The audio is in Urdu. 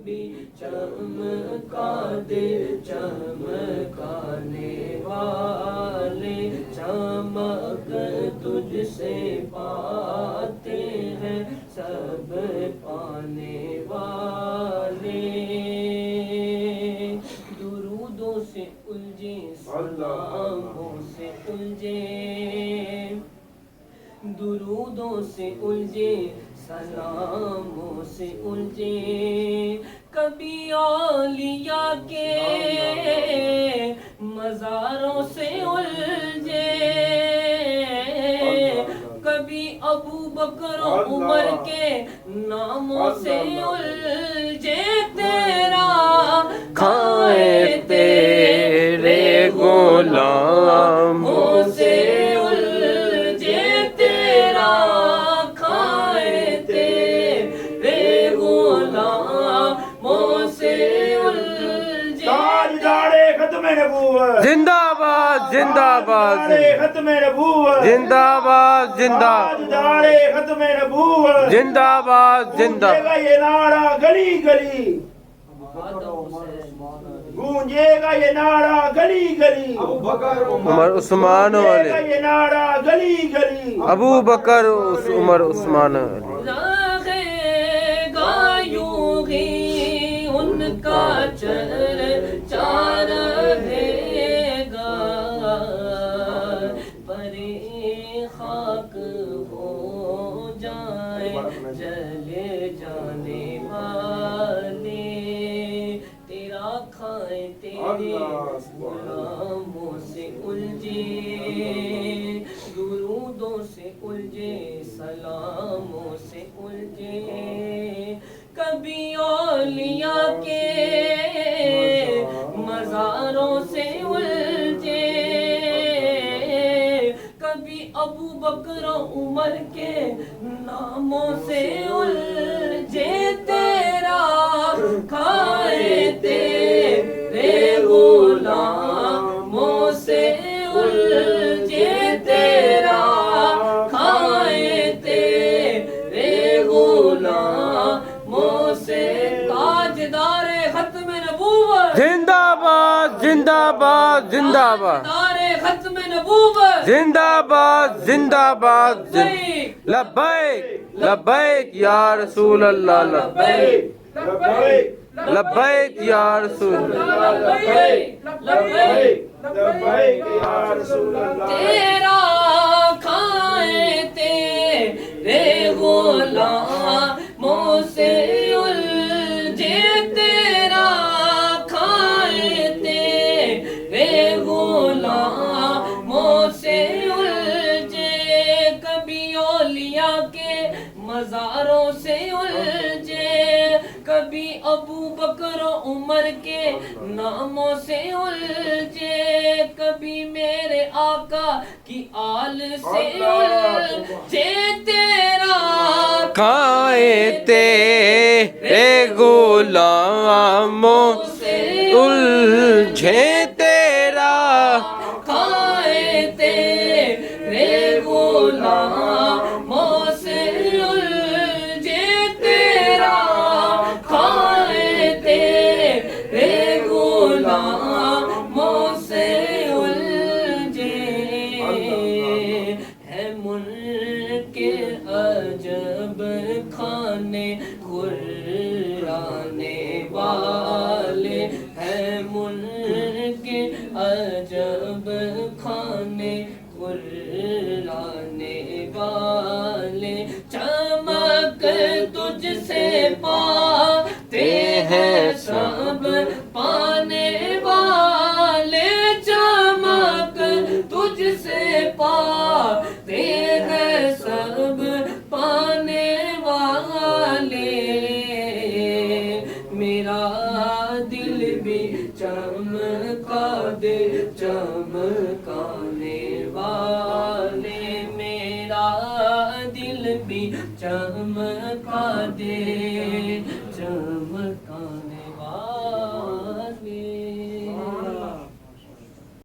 بھی چمکا دے چمکانے والے، چمک تجھ سے پاتے ہیں سب پانے والے، درودوں سے الجھے سلاموں سے الجھے، درودوں سے الجھے سلاموں سے الجھے، کبھی اولیاء کے مزاروں سے الجھے، کبھی ابو بکر و عمر کے ناموں سے الجھے، تیرا کھائے تیرے غلاموں سے الجھے، تیرا کھائے تیرے غلاموں سے الجھے، تاجدار ختم نبوت زندہ باد زندہ باد ختم نبوت زندہ باد زندہ تاجدار ختم نبوت زندہ باد زندہ گونجے گا یہ نعرہ گلی گلی، گونجے گا یہ نعرہ گلی گلی، عمر عثمان گونجے والے، گا یہ نعرہ گلی گلی، ابو بکر عمر عثمان والے، رہے گا یوں ہی ان کا چرچا رہے گا، پرے خاک ہو جائیں جلے جانے والے، تیرا کھائے تیرے غلاموں سے الجھے، درودوں سے الجھے سلاموں سے الجھے، کبھی اولیاء کے مزاروں سے الجھے، کبھی ابو بکر و عمر کے ناموں سے الجھے، تیرا کھائے تیرے غلاموں سے الجھے، تیرا کھائے تیرے غلاموں سے، تاجدار ختم نبوت زندہ باد زندہ باد زندہ باد تاجدار ختم نبوت، زندہ باد زندہ باد لبیک لبیک یا رسول اللہ، لبیک لبیک لبیک یا رسول اللہ، لبیک لبیک لبیک یا رسول اللہ، تیرا کھائے تیرے غلاموں سے الجھے، تیرا کھائے تیرے غلاموں سے الجھے، کبھی اولیاء کے مزاروں سے الجھے، کبھی ابو بکر و عمر کے ناموں سے الجھے، کبھی میرے آقا کی آل سے الجھے، تیرا کھائے تیرے غلاموں سے الجھے، تیرا کھائے تیرے غلاموں سے الجھے، تیرا کھائے تیرے غلاموں سے الجھے، ہے ملک عجب کھانے کھرانے والے، ہے ملک عجب کھانے کھرانے والے، چمک تجھ سے پاتے ہیں سب پانے والے، چمک تجھ سے پاتے ہیں سب پانے والے، میرا دل بھی چمکا دے چمکانے والے، میرا دل بھی چمکا دے